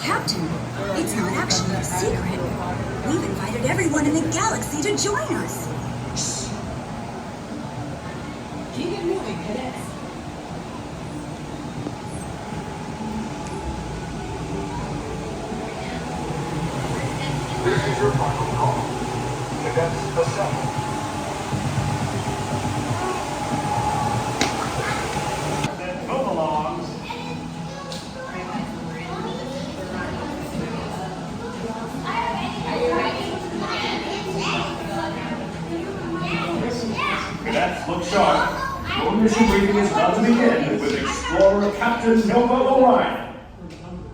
Captain, it's not actually a secret. We've invited everyone in the galaxy to join us. Keep it moving, cadets. This is your final call. Cadets assemble. Then move along. Cadets, look sharp. Your mission briefing is about to begin with Explorer Captain Nova Orion.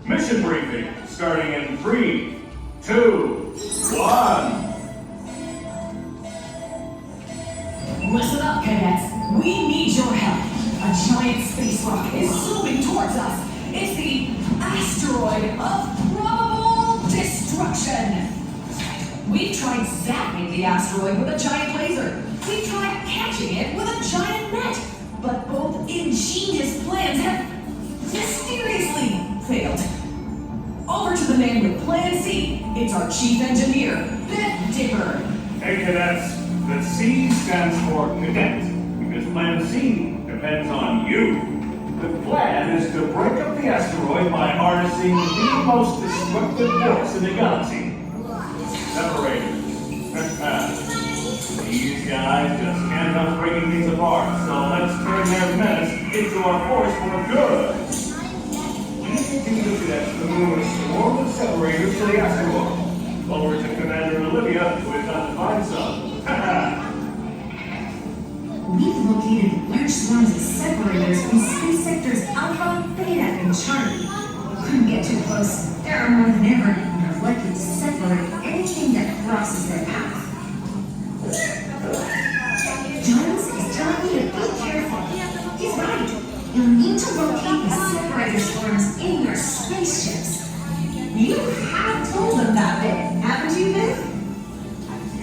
Mission briefing starting in 3, 2, 1. Listen up, cadets. We need your help. A giant space rocket is zooming towards us. It's the asteroid of probable destruction. We've tried zapping the asteroid with a giant laser. We've tried catching it with a giant net. But both ingenious plans have mysteriously failed. Over to the man with Plan C. It's our chief engineer, Beth Dipper. Hey cadets, the C stands for cadet, because Plan C depends on you. The plan is to break up the asteroid by harnessing the most destructive force in the galaxy. Separators. These guys just can't help breaking things apart, so let's turn their menace into our force for good. We continue to cadets to move a swarm of separators to the asteroid. Over to Commander Olivia, who is on to find some. We've located large swarms of separators in space sectors Alpha, Beta, and Charlie. Couldn't get too close. There are more than ever and are likely to separate anything that crosses their path. Jones is telling you to be careful. He's right. You'll need to locate the separator swarms in your spaceships. You have told them that bit, haven't you, Viv?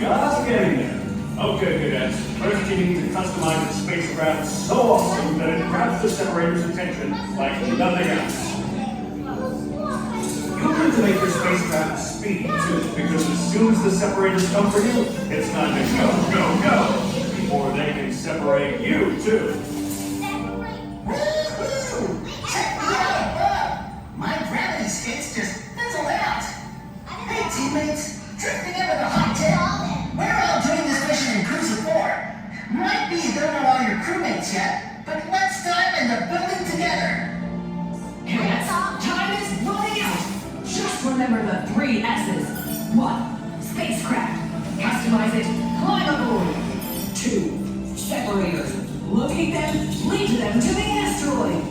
Just getting there. Okay, cadets. First, you need to customize the spacecraft so awesome that it grabs the separator's attention like nothing else. You'll need to make your spacecraft speedy, too, because as soon as the separators come for you, it's time to go, go, go, before they can separate you, too. Woo-hoo! Check me out! My gravity skates just fizzled out. Hey, teammates, drifting in with a hot tip. We're all doing this mission in Cruiser 4. Might be you don't know all your crewmates yet, but let's dive in the building together. Cadets, time is running out. Just remember the 3 S's. 1. Spacecraft. Customize it. Climb aboard. 2. Separators. Locate them. Lead them to the asteroid.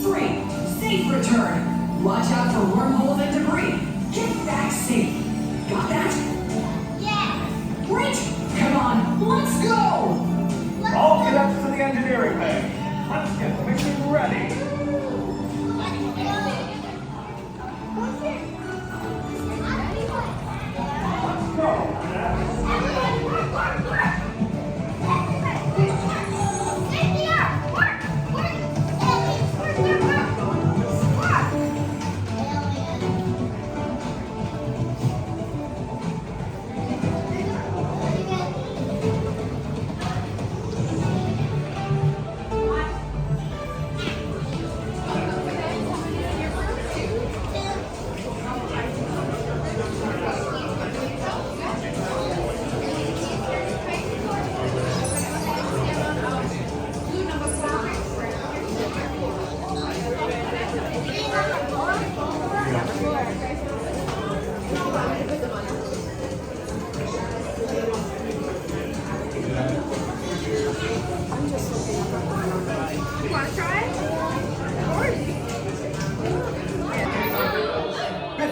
3. Safe return. Watch out for wormholes and debris. Get back safe. Got that? Yeah. Great. Come on. Let's go. All cadets to the engineering bay. Let's get the mission ready. Let's go, cadets.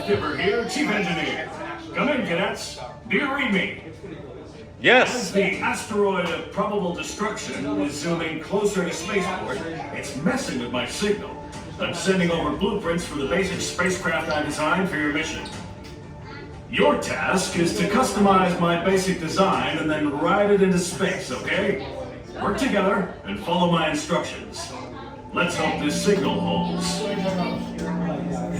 Dipper here, Chief Engineer. Come in, cadets. Do you read me? Yes. As the asteroid of probable destruction is zooming closer to spaceport, it's messing with my signal. I'm sending over blueprints for the basic spacecraft I designed for your mission. Your task is to customize my basic design and then ride it into space, okay? Work together and follow my instructions. Let's hope this signal holds.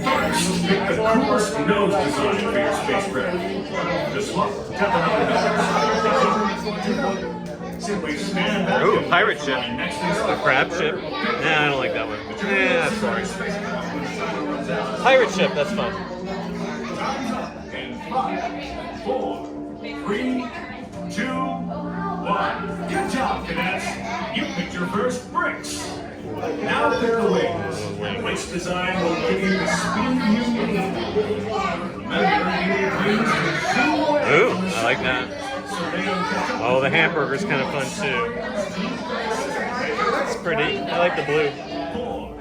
First, pick the coolest nose design for your spacecraft. Just look, tap it. Simply stand back. Ooh, pirate ship. Next to The crab ship. Nah, I don't like that one. Yeah, sorry. Pirate ship, that's fun. In 5, 4, 3, 2, 1. Good job, cadets. You picked your first bricks. Now they're wings. Which design will give you the speed you need? Remember, you need wings to zoom away. Ooh, I like that. So they don't catch up. Oh, the hamburger's kind of fun too. It's pretty. I like the blue. 4,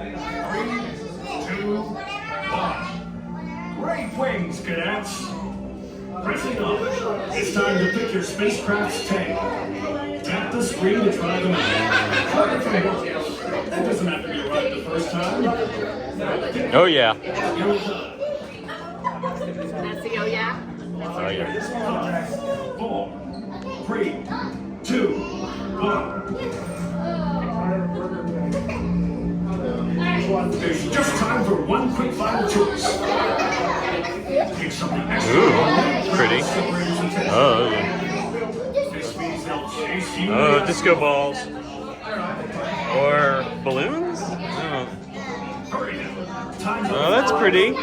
3, 2, 1. Great wings, cadets. Pressing on. It's time to pick your spacecraft's tail. Tap the screen to try them out. That doesn't have to be right the first time. Oh yeah. That's the oh yeah? Oh yeah. 4, 3, 2, 1. There's just time for one quick final choice. Pick something extra. Ooh, pretty. Oh. This means they'll chase you. Oh, disco balls. Or balloons? Oh, Hurry now. Time's up. oh that's pretty. 4,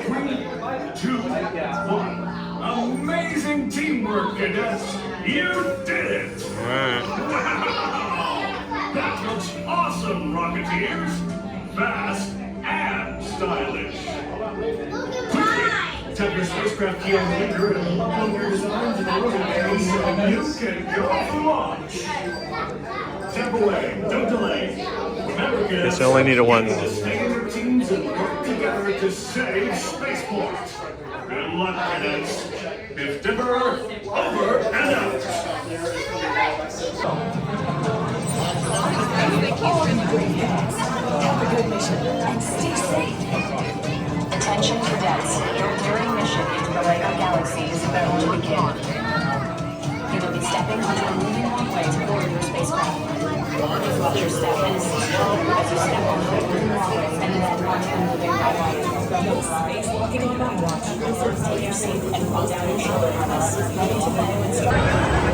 3, 2, 1. Amazing teamwork, cadets. You did it. Alright. That looks awesome, Rocketeers. Fast and stylish. Quickly, tap your spacecraft key on the enter and upload your designs in the loading phase so you can go for launch. Step away, don't delay. Remember, cadets, Guess I only need a one. stay in your teams and work together to save spaceport. Good luck, cadets. If Dipper, over and out. Have a good mission and stay safe. Attention cadets, your enduring mission into the Lego Galaxy is about to begin. You will be stepping onto a moving walkway to board your spacecraft. Please watch your step and assist your crew as you step onto the moving walkway and then onto the moving highway. Space walking on my watch. Take your seat and pull down your shoulder harness. Ready to follow instructions.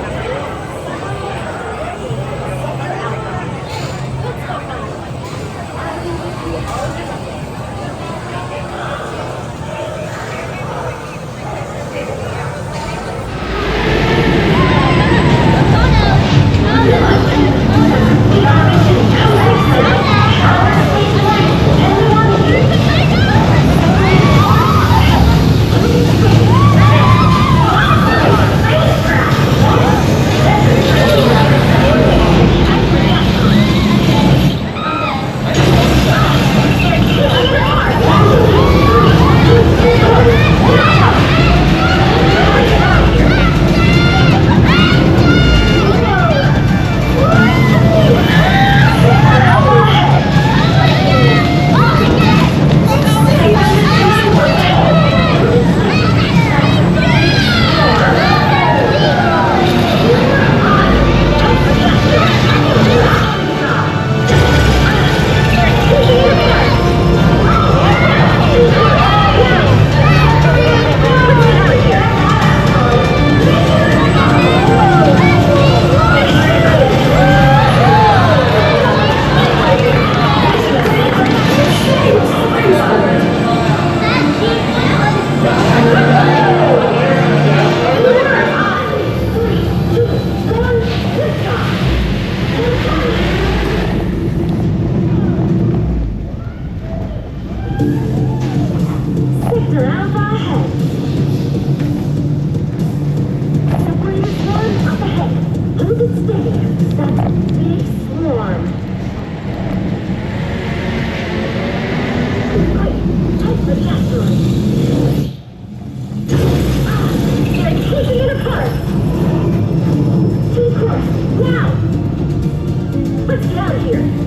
Let's get out of here.